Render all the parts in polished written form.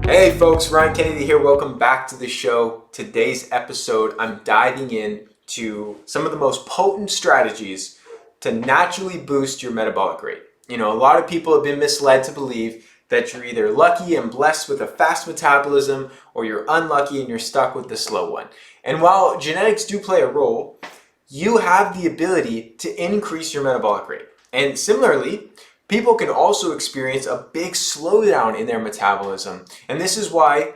Hey folks, Ryan Kennedy here. Welcome back to the show. Today's episode, I'm diving into some of the most potent strategies to naturally boost your metabolic rate. A lot of people have been misled to believe that you're either lucky and blessed with a fast metabolism or you're unlucky and you're stuck with the slow one. And while genetics do play a role, you have the ability to increase your metabolic rate. And similarly, people can also experience a big slowdown in their metabolism. And this is why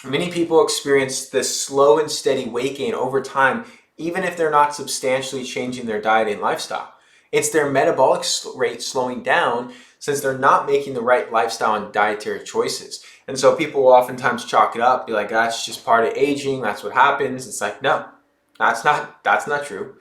many people experience this slow and steady weight gain over time, even if they're not substantially changing their diet and lifestyle. It's their metabolic rate slowing down since they're not making the right lifestyle and dietary choices. And so people will oftentimes chalk it up, be like, that's just part of aging, that's what happens. It's like, no, that's not true.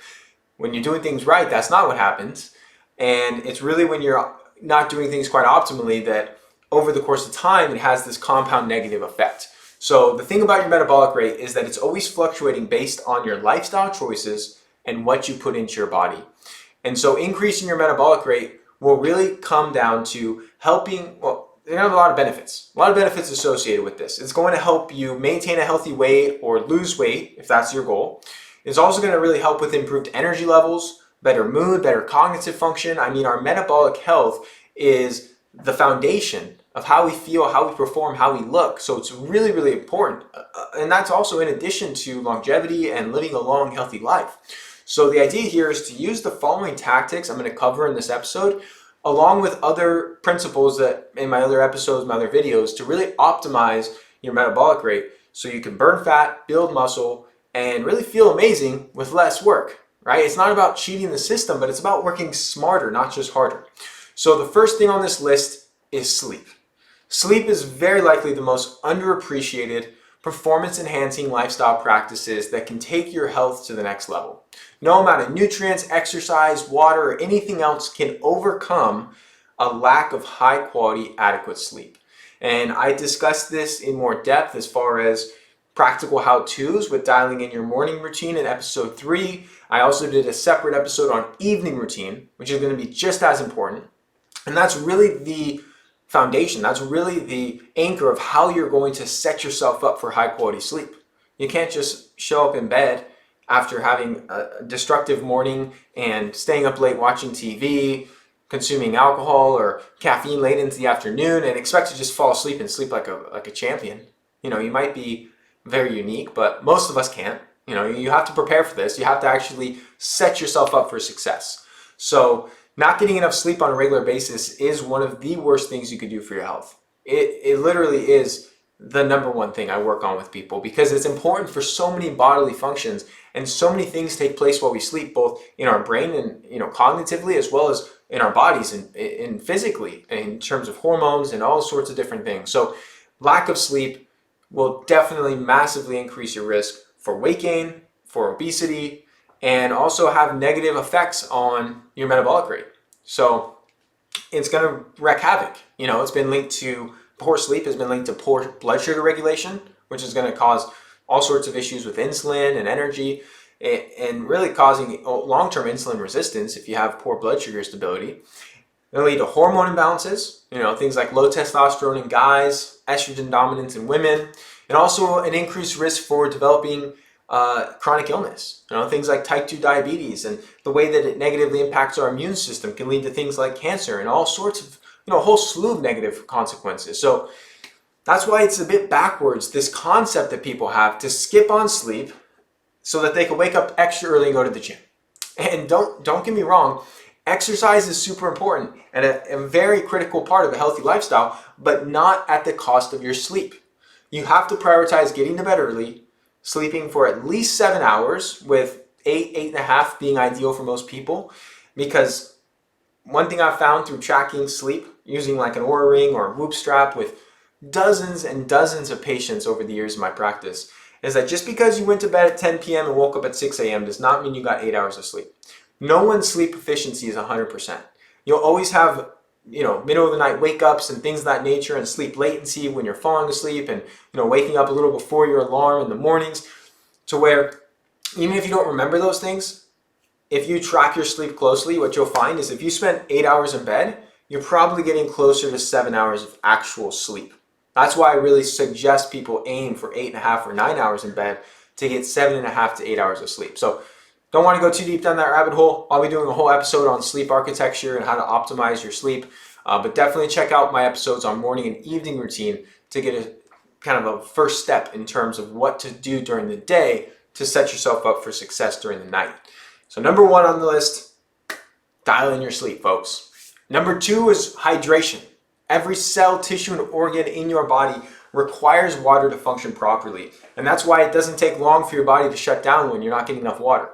When you're doing things right, that's not what happens. And it's really when you're not doing things quite optimally that over the course of time, it has this compound negative effect. So the thing about your metabolic rate is that it's always fluctuating based on your lifestyle choices and what you put into your body. And so increasing your metabolic rate will really come down to helping, they have a lot of benefits associated with this. It's going to help you maintain a healthy weight or lose weight if that's your goal. It's also going to really help with improved energy levels, better mood, better cognitive function. Our metabolic health is the foundation of how we feel, how we perform, how we look. So it's really, really important. And that's also in addition to longevity and living a long, healthy life. So the idea here is to use the following tactics I'm going to cover in this episode, along with other principles that in my other episodes, my other videos, to really optimize your metabolic rate so you can burn fat, build muscle, and really feel amazing with less work. Right? It's not about cheating the system, but it's about working smarter, not just harder. So the first thing on this list is sleep. Sleep is very likely the most underappreciated performance-enhancing lifestyle practices that can take your health to the next level. No amount of nutrients, exercise, water, or anything else can overcome a lack of high-quality, adequate sleep. And I discussed this in more depth as far as practical how-tos with dialing in your morning routine in episode 3. I also did a separate episode on evening routine, which is going to be just as important. And that's really the foundation. That's really the anchor of how you're going to set yourself up for high-quality sleep. You can't just show up in bed after having a destructive morning and staying up late watching TV, consuming alcohol or caffeine late into the afternoon and expect to just fall asleep and sleep like a champion. You might be very unique, but most of us can't. You have to prepare for this. You have to actually set yourself up for success. So not getting enough sleep on a regular basis is one of the worst things you could do for your health. It literally is the number one thing I work on with people because it's important for so many bodily functions and so many things take place while we sleep, both in our brain and cognitively as well as in our bodies and physically in terms of hormones and all sorts of different things. So lack of sleep will definitely massively increase your risk for weight gain, for obesity, and also have negative effects on your metabolic rate. So it's going to wreak havoc. It's been linked to poor sleep, has been linked to poor blood sugar regulation, which is going to cause all sorts of issues with insulin and energy, and really causing long-term insulin resistance if you have poor blood sugar stability. It'll lead to hormone imbalances, things like low testosterone in guys, estrogen dominance in women, and also an increased risk for developing chronic illness. Things like type 2 diabetes and the way that it negatively impacts our immune system can lead to things like cancer and all sorts of, a whole slew of negative consequences. So that's why it's a bit backwards, this concept that people have to skip on sleep so that they can wake up extra early and go to the gym. And don't get me wrong, exercise is super important and a very critical part of a healthy lifestyle, but not at the cost of your sleep. You have to prioritize getting to bed early, sleeping for at least 7 hours, with 8.5 being ideal for most people. Because one thing I've found through tracking sleep, using like an Oura Ring or a Whoop strap with dozens and dozens of patients over the years of my practice, is that just because you went to bed at 10 p.m. and woke up at 6 a.m. does not mean you got 8 hours of sleep. No one's sleep efficiency is 100%. You'll always have middle of the night wake ups and things of that nature and sleep latency when you're falling asleep and, waking up a little before your alarm in the mornings, to where even if you don't remember those things, if you track your sleep closely, what you'll find is if you spend 8 hours in bed, you're probably getting closer to 7 hours of actual sleep. That's why I really suggest people aim for 8.5 or 9 hours in bed to get 7.5 to 8 hours of sleep. So don't want to go too deep down that rabbit hole. I'll be doing a whole episode on sleep architecture and how to optimize your sleep. But definitely check out my episodes on morning and evening routine to get a kind of a first step in terms of what to do during the day to set yourself up for success during the night. So number 1 on the list, dial in your sleep, folks. Number 2 is hydration. Every cell, tissue, and organ in your body requires water to function properly. And that's why it doesn't take long for your body to shut down when you're not getting enough water.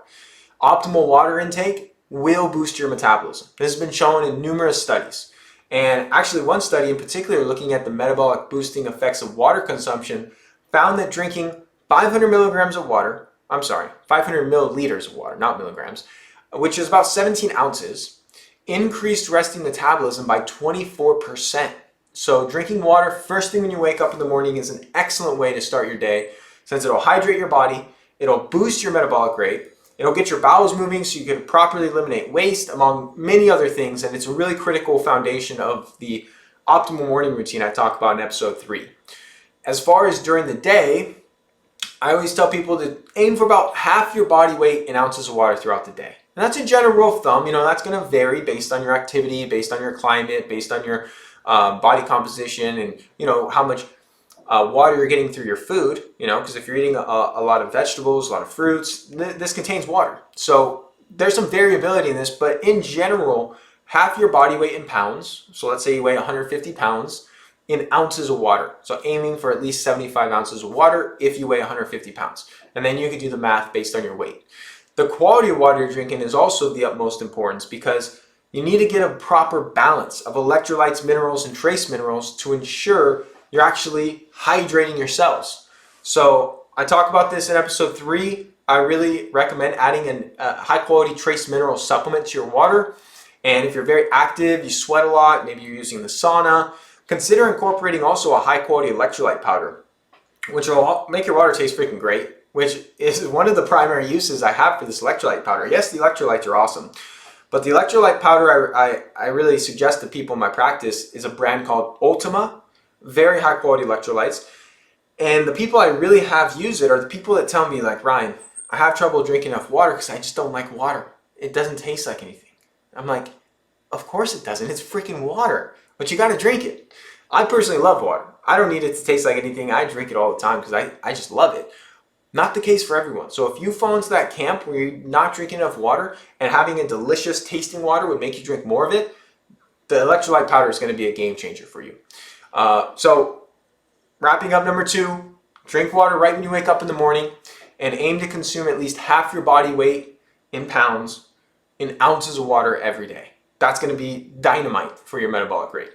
Optimal water intake will boost your metabolism. This has been shown in numerous studies. And actually one study in particular looking at the metabolic boosting effects of water consumption found that drinking 500 milliliters of water, not milligrams, which is about 17 ounces, increased resting metabolism by 24%. So drinking water first thing when you wake up in the morning is an excellent way to start your day, since it'll hydrate your body, it'll boost your metabolic rate, it'll get your bowels moving so you can properly eliminate waste, among many other things, and it's a really critical foundation of the optimal morning routine I talked about in episode 3. As far as during the day, I always tell people to aim for about half your body weight in ounces of water throughout the day. And that's a general rule of thumb. That's going to vary based on your activity, based on your climate, based on your body composition, and how much water you're getting through your food. Because if you're eating a lot of vegetables, a lot of fruits, this contains water. So there's some variability in this, but in general, half your body weight in pounds. So let's say you weigh 150 pounds in ounces of water. So aiming for at least 75 ounces of water if you weigh 150 pounds. And then you can do the math based on your weight. The quality of water you're drinking is also the utmost importance, because you need to get a proper balance of electrolytes, minerals, and trace minerals to ensure you're actually hydrating your cells. So I talk about this in episode 3. I really recommend adding a high quality trace mineral supplement to your water. And if you're very active, you sweat a lot, maybe you're using the sauna, consider incorporating also a high quality electrolyte powder, which will make your water taste freaking great, which is one of the primary uses I have for this electrolyte powder. Yes, the electrolytes are awesome, but the electrolyte powder I really suggest to people in my practice is a brand called Ultima, very high quality electrolytes. And the people I really have use it are the people that tell me, like, Ryan, I have trouble drinking enough water because I just don't like water. It doesn't taste like anything. I'm like, of course it doesn't. It's freaking water, but you got to drink it. I personally love water. I don't need it to taste like anything. I drink it all the time because I just love it. Not the case for everyone. So if you fall into that camp where you're not drinking enough water and having a delicious tasting water would make you drink more of it, the electrolyte powder is going to be a game changer for you. So wrapping up number 2, drink water right when you wake up in the morning and aim to consume at least half your body weight in pounds in ounces of water every day. That's going to be dynamite for your metabolic rate.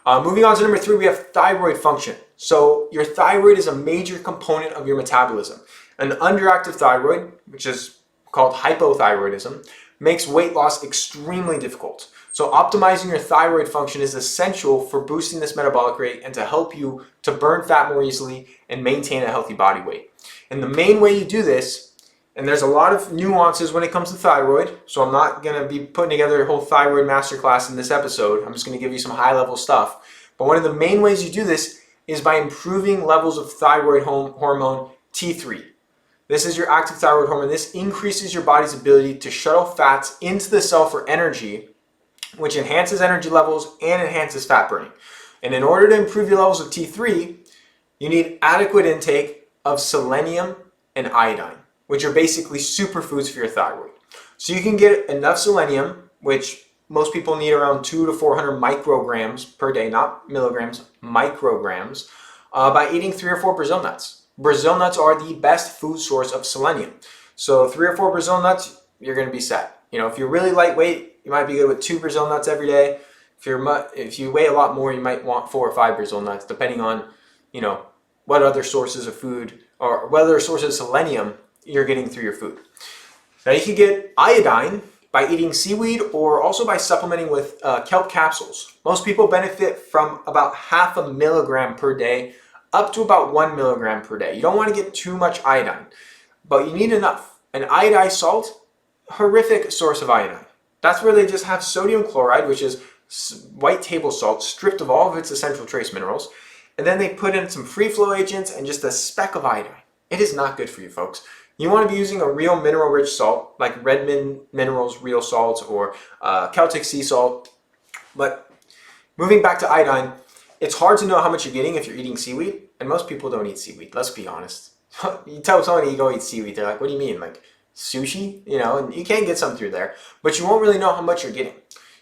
Moving on to number 3, we have thyroid function. So your thyroid is a major component of your metabolism. An underactive thyroid, which is called hypothyroidism, makes weight loss extremely difficult. So optimizing your thyroid function is essential for boosting this metabolic rate and to help you to burn fat more easily and maintain a healthy body weight. And the main way you do this, and there's a lot of nuances when it comes to thyroid, so I'm not going to be putting together a whole thyroid masterclass in this episode. I'm just going to give you some high-level stuff. But one of the main ways you do this is by improving levels of thyroid hormone T3. This is your active thyroid hormone. This increases your body's ability to shuttle fats into the cell for energy, which enhances energy levels and enhances fat burning. And in order to improve your levels of T3, you need adequate intake of selenium and iodine, which are basically superfoods for your thyroid. So you can get enough selenium, which most people need around 200 to 400 micrograms per day, not milligrams, micrograms, by eating 3 or 4 Brazil nuts. Brazil nuts are the best food source of selenium. So 3 or 4 Brazil nuts, you're going to be set. If you're really lightweight, you might be good with 2 Brazil nuts every day. If you weigh a lot more, you might want 4 or 5 Brazil nuts, depending on, what other sources of food or what other sources of selenium you're getting through your food. Now you can get iodine by eating seaweed or also by supplementing with kelp capsules. Most people benefit from about 0.5 milligram per day up to about 1 milligram per day. You don't want to get too much iodine, but you need enough. An iodized salt, horrific source of iodine. That's where they just have sodium chloride, which is white table salt stripped of all of its essential trace minerals, and then they put in some free flow agents and just a speck of iodine. It is not good for you, folks. You want to be using a real mineral-rich salt, like Redmond Minerals Real Salt or Celtic Sea Salt. But moving back to iodine, it's hard to know how much you're getting if you're eating seaweed, and most people don't eat seaweed, let's be honest. You tell somebody you go eat seaweed, they're like, what do you mean? Like sushi? You know, and you can get some through there, but you won't really know how much you're getting.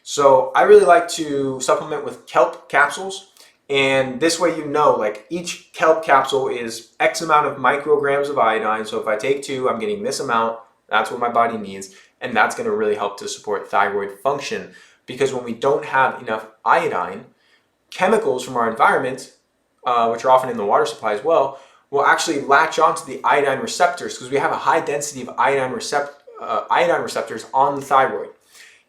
So I really like to supplement with kelp capsules, and this way you know, like each kelp capsule is X amount of micrograms of iodine. So if I take 2, I'm getting this amount. That's what my body needs, and that's going to really help to support thyroid function, because when we don't have enough iodine, chemicals from our environment, which are often in the water supply as well, will actually latch onto the iodine receptors, because we have a high density of iodine receptors on the thyroid.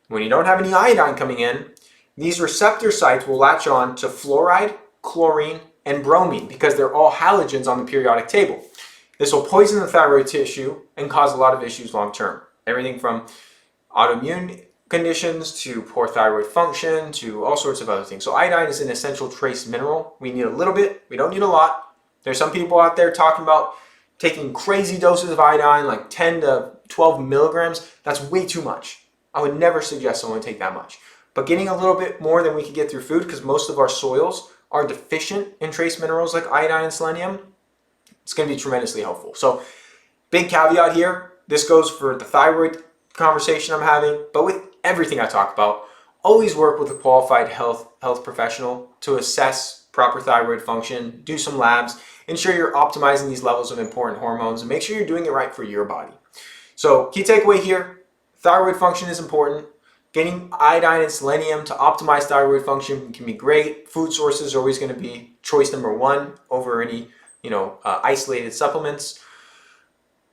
When you don't have any iodine coming in, these receptor sites will latch on to fluoride, chlorine, and bromine, because they're all halogens on the periodic table. This will poison the thyroid tissue and cause a lot of issues long term. Everything from autoimmune conditions to poor thyroid function to all sorts of other things. So iodine is an essential trace mineral. We need a little bit, we don't need a lot. There's some people out there talking about taking crazy doses of iodine, like 10 to 12 milligrams. That's way too much. I would never suggest someone take that much. But getting a little bit more than we could get through food, because most of our soils are deficient in trace minerals like iodine and selenium, it's going to be tremendously helpful. So big caveat here, this goes for the thyroid conversation I'm having, but with everything I talk about, always work with a qualified health professional to assess proper thyroid function, do some labs, ensure you're optimizing these levels of important hormones, and make sure you're doing it right for your body. So key takeaway here, thyroid function is important. Getting iodine and selenium to optimize thyroid function can be great. Food sources are always going to be choice number 1 over any, isolated supplements.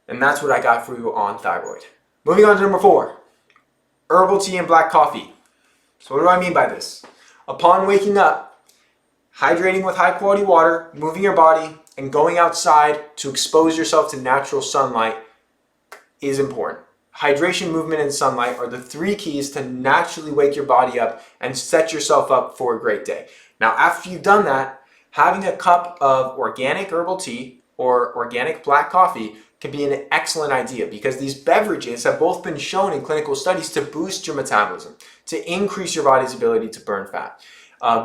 And that's what I got for you on thyroid. Moving on to number 4, herbal tea and black coffee. So what do I mean by this? Upon waking up, hydrating with high quality water, moving your body, and going outside to expose yourself to natural sunlight is important. Hydration, movement, and sunlight are the 3 keys to naturally wake your body up and set yourself up for a great day. Now, after you've done that, having a cup of organic herbal tea or organic black coffee can be an excellent idea, because these beverages have both been shown in clinical studies to boost your metabolism, to increase your body's ability to burn fat.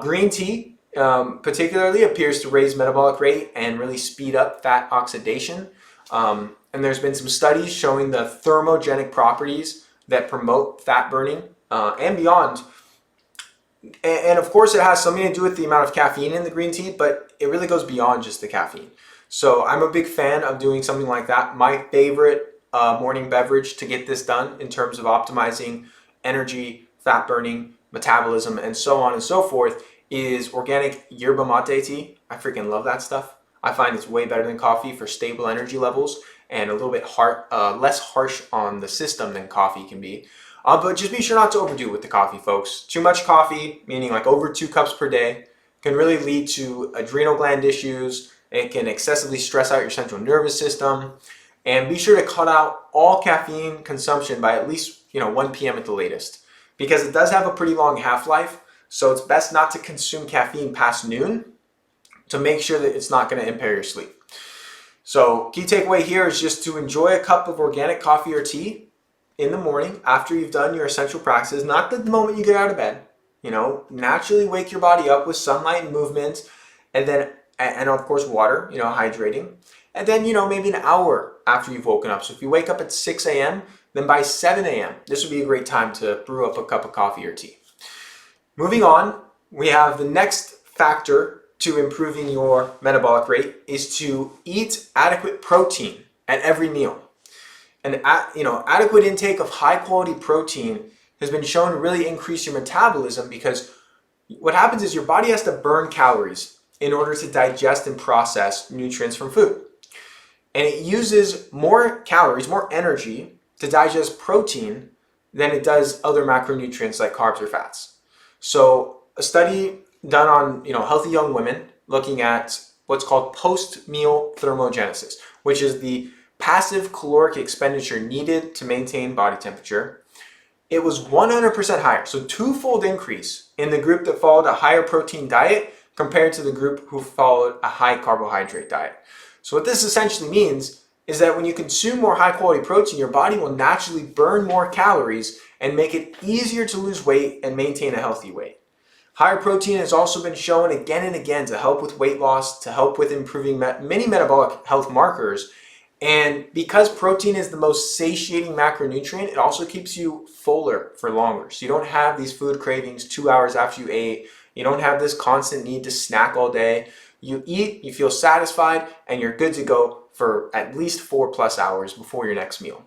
Green tea particularly appears to raise metabolic rate and really speed up fat oxidation. And there's been some studies showing the thermogenic properties that promote fat burning and beyond. And of course, it has something to do with the amount of caffeine in the green tea, but it really goes beyond just the caffeine. So I'm a big fan of doing something like that. My favorite morning beverage to get this done in terms of optimizing energy, fat burning, metabolism, and so on and so forth is organic yerba mate tea. I freaking love that stuff. I find it's way better than coffee for stable energy levels and a little bit less harsh on the system than coffee can be. But just be sure not to overdo it with the coffee, folks. Too much coffee, meaning like over 2 cups per day, can really lead to adrenal gland issues. It can excessively stress out your central nervous system. And be sure to cut out all caffeine consumption by at least 1 p.m. at the latest, because it does have a pretty long half-life. So it's best not to consume caffeine past noon to make sure that it's not going to impair your sleep. So key takeaway here is just to enjoy a cup of organic coffee or tea in the morning after you've done your essential practices, not the moment you get out of bed. Naturally wake your body up with sunlight and movement, and then, and of course water, hydrating. And then, maybe an hour after you've woken up. So if you wake up at 6 a.m., then by 7 a.m., this would be a great time to brew up a cup of coffee or tea. Moving on, we have the next factor to improving your metabolic rate is to eat adequate protein at every meal. And adequate intake of high quality protein has been shown to really increase your metabolism, because what happens is your body has to burn calories in order to digest and process nutrients from food. And it uses more calories, more energy to digest protein than it does other macronutrients like carbs or fats. So a study done on healthy young women looking at what's called post-meal thermogenesis, which is the passive caloric expenditure needed to maintain body temperature. It was 100% higher, so 2-fold increase in the group that followed a higher protein diet compared to the group who followed a high carbohydrate diet. So what this essentially means is that when you consume more high quality protein, your body will naturally burn more calories and make it easier to lose weight and maintain a healthy weight. Higher protein has also been shown again and again to help with weight loss, to help with improving many metabolic health markers. And because protein is the most satiating macronutrient, it also keeps you fuller for longer. So you don't have these food cravings 2 hours after you ate. You don't have this constant need to snack all day. You eat, you feel satisfied, and you're good to go for at least 4+ hours before your next meal.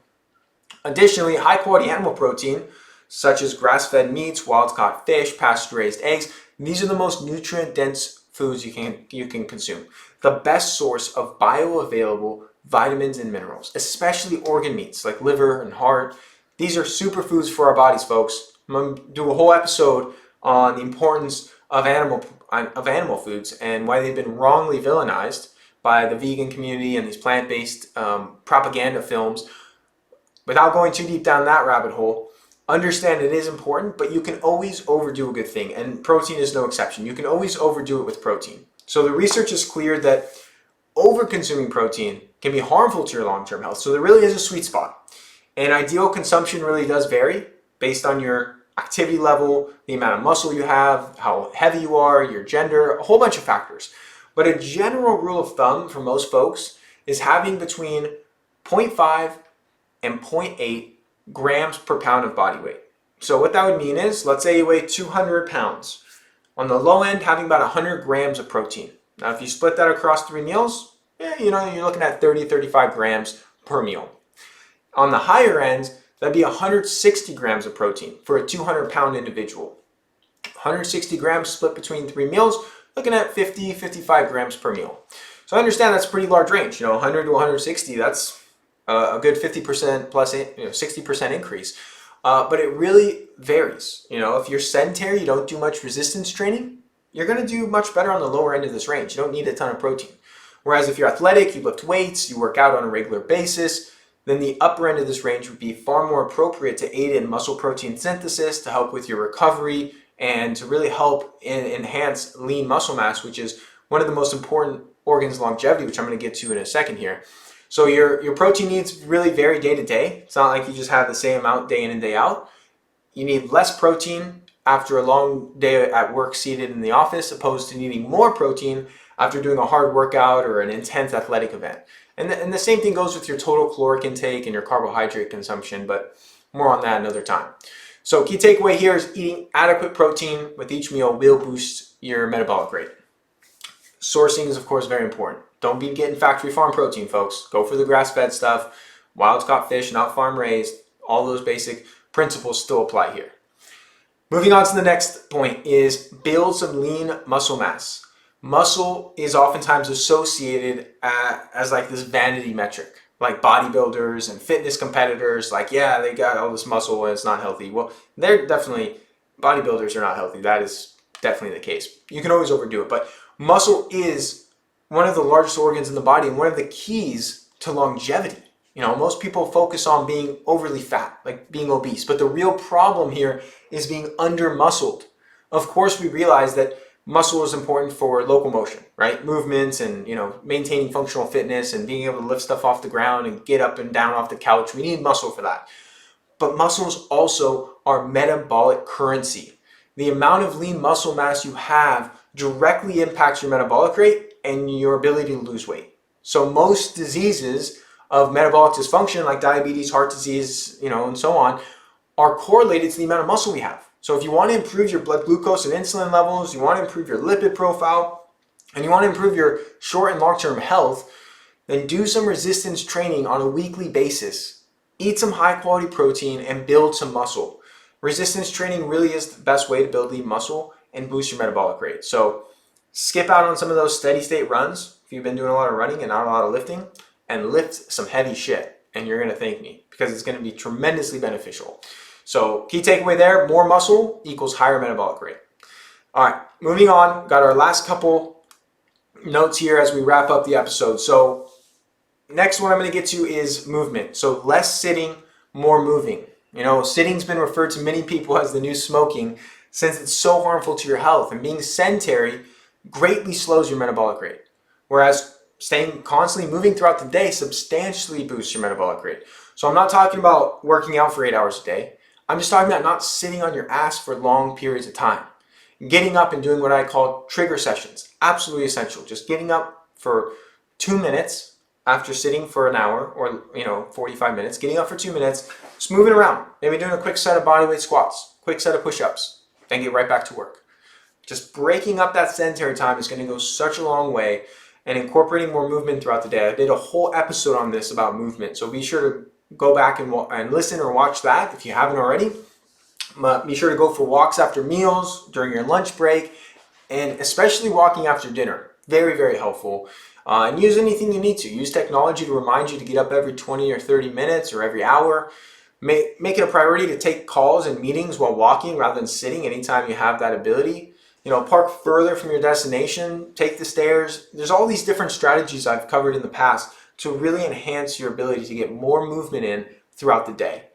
Additionally, high quality animal protein, such as grass-fed meats, wild-caught fish, pasture-raised eggs, these are the most nutrient-dense foods you can consume. The best source of bioavailable vitamins and minerals, especially organ meats like liver and heart. These are superfoods for our bodies, folks. I'm going to do a whole episode on the importance of animal foods and why they've been wrongly villainized by the vegan community and these plant-based propaganda films. Without going too deep down that rabbit hole, understand it is important, but you can always overdo a good thing, and protein is no exception. You can always overdo it with protein. So the research is clear that over-consuming protein can be harmful to your long-term health. So there really is a sweet spot. And ideal consumption really does vary based on your activity level, the amount of muscle you have, how heavy you are, your gender, a whole bunch of factors. But a general rule of thumb for most folks is having between 0.5 and 0.8 grams per pound of body weight. So what that would mean is, let's say you weigh 200 pounds. On the low end, having about 100 grams of protein. Now, if you split that across 3 meals, you're looking at 30-35 grams per meal. On the higher end, that'd be 160 grams of protein for a 200-pound individual. 160 grams split between 3 meals, looking at 50-55 grams per meal. So I understand that's a pretty large range. 100 to 160, that's a good 50% plus 60% increase. But it really varies. If you're sedentary, you don't do much resistance training, you're going to do much better on the lower end of this range. You don't need a ton of protein. Whereas if you're athletic, you lift weights, you work out on a regular basis, then the upper end of this range would be far more appropriate to aid in muscle protein synthesis, to help with your recovery, and to really help enhance lean muscle mass, which is one of the most important organs of longevity, which I'm going to get to in a second here. So your protein needs really vary day to day. It's not like you just have the same amount day in and day out. You need less protein after a long day at work seated in the office, opposed to needing more protein after doing a hard workout or an intense athletic event. And the same thing goes with your total caloric intake and your carbohydrate consumption, but more on that another time. So key takeaway here is eating adequate protein with each meal will boost your metabolic rate. Sourcing is, of course, very important. Don't be getting factory farm protein, folks. Go for the grass-fed stuff, wild-caught fish, not farm-raised. All those basic principles still apply here. Moving on to the next point is build some lean muscle mass. Muscle is oftentimes associated as like this vanity metric, like bodybuilders and fitness competitors, like, yeah, they got all this muscle and it's not healthy. Well, bodybuilders are not healthy. That is definitely the case. You can always overdo it, but muscle is one of the largest organs in the body and one of the keys to longevity. Most people focus on being overly fat, like being obese, but the real problem here is being under-muscled. Of course, we realize that muscle is important for locomotion, right? Movements and, maintaining functional fitness and being able to lift stuff off the ground and get up and down off the couch. We need muscle for that. But muscles also are metabolic currency. The amount of lean muscle mass you have directly impacts your metabolic rate and your ability to lose weight. So most diseases of metabolic dysfunction, like diabetes, heart disease, and so on, are correlated to the amount of muscle we have. So if you want to improve your blood glucose and insulin levels, you want to improve your lipid profile, and you want to improve your short and long-term health, then do some resistance training on a weekly basis. Eat some high-quality protein and build some muscle. Resistance training really is the best way to build lean muscle and boost your metabolic rate. So skip out on some of those steady state runs if you've been doing a lot of running and not a lot of lifting, and lift some heavy shit, and you're going to thank me because it's going to be tremendously beneficial. So key takeaway there, more muscle equals higher metabolic rate. All right, moving on, got our last couple notes here as we wrap up the episode. So next one I'm going to get to is movement. So less sitting, more moving. Sitting's been referred to many people as the new smoking since it's so harmful to your health. And being sedentary greatly slows your metabolic rate. Whereas staying constantly moving throughout the day substantially boosts your metabolic rate. So I'm not talking about working out for 8 hours a day. I'm just talking about not sitting on your ass for long periods of time. Getting up and doing what I call trigger sessions, absolutely essential. Just getting up for 2 minutes after sitting for an hour or 45 minutes, getting up for 2 minutes, just moving around, maybe doing a quick set of bodyweight squats, quick set of push-ups, then get right back to work. Just breaking up that sedentary time is going to go such a long way, and incorporating more movement throughout the day. I did a whole episode on this about movement, so be sure to go back and listen or watch that if you haven't already. Be sure to go for walks after meals, during your lunch break, and especially walking after dinner. Very, very helpful. And use anything you need to. Use technology to remind you to get up every 20 or 30 minutes or every hour. Make it a priority to take calls and meetings while walking rather than sitting anytime you have that ability. Park further from your destination, take the stairs. There's all these different strategies I've covered in the past to really enhance your ability to get more movement in throughout the day.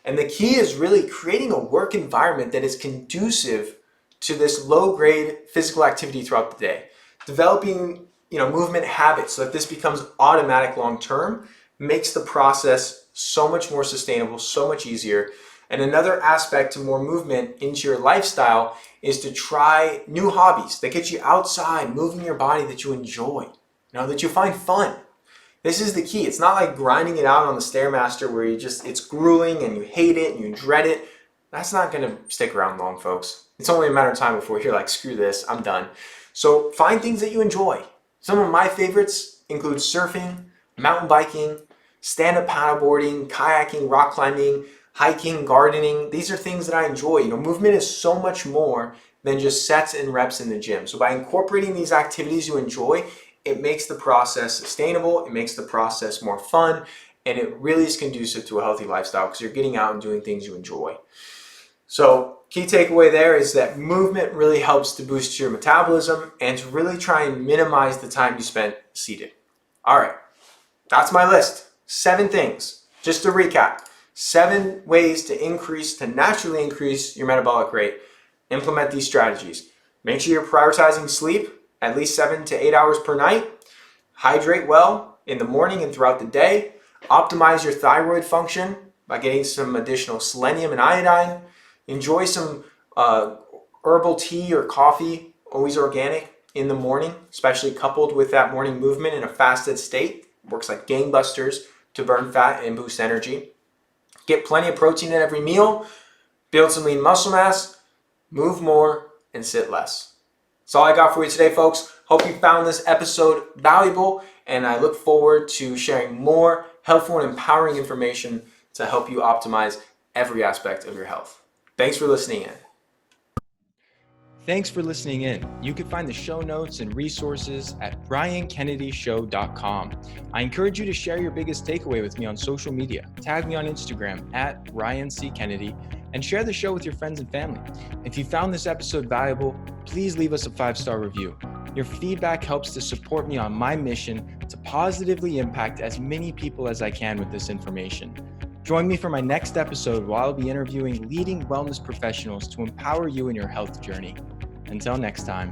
And the key is really creating a work environment that is conducive to this low-grade physical activity throughout the day. Developing, movement habits so that this becomes automatic long-term makes the process so much more sustainable, so much easier. And another aspect to more movement into your lifestyle is to try new hobbies that get you outside, moving your body that you enjoy, that you find fun. This is the key. It's not like grinding it out on the Stairmaster where it's grueling and you hate it and you dread it. That's not going to stick around long, folks. It's only a matter of time before you're like, screw this, I'm done. So find things that you enjoy. Some of my favorites include surfing, mountain biking, stand-up paddleboarding, kayaking, rock climbing, hiking, gardening. These are things that I enjoy. Movement is so much more than just sets and reps in the gym. So by incorporating these activities you enjoy, it makes the process sustainable, it makes the process more fun, and it really is conducive to a healthy lifestyle because you're getting out and doing things you enjoy. So key takeaway there is that movement really helps to boost your metabolism and to really try and minimize the time you spend seated. All right, that's my list. 7 things. Just to recap, 7 ways to naturally increase your metabolic rate. Implement these strategies. Make sure you're prioritizing sleep, at least 7 to 8 hours per night. Hydrate well in the morning and throughout the day. Optimize your thyroid function by getting some additional selenium and iodine. Enjoy some herbal tea or coffee, always organic, in the morning, especially coupled with that morning movement in a fasted state. Works like gangbusters to burn fat and boost energy. Get plenty of protein at every meal. Build some lean muscle mass. Move more and sit less. That's all I got for you today, folks. Hope you found this episode valuable, and I look forward to sharing more helpful and empowering information to help you optimize every aspect of your health. Thanks for listening in. Thanks for listening in. You can find the show notes and resources at ryankennedyshow.com. I encourage you to share your biggest takeaway with me on social media. Tag me on Instagram at RyanCKennedy and share the show with your friends and family. If you found this episode valuable, please leave us a 5-star review. Your feedback helps to support me on my mission to positively impact as many people as I can with this information. Join me for my next episode where I'll be interviewing leading wellness professionals to empower you in your health journey. Until next time.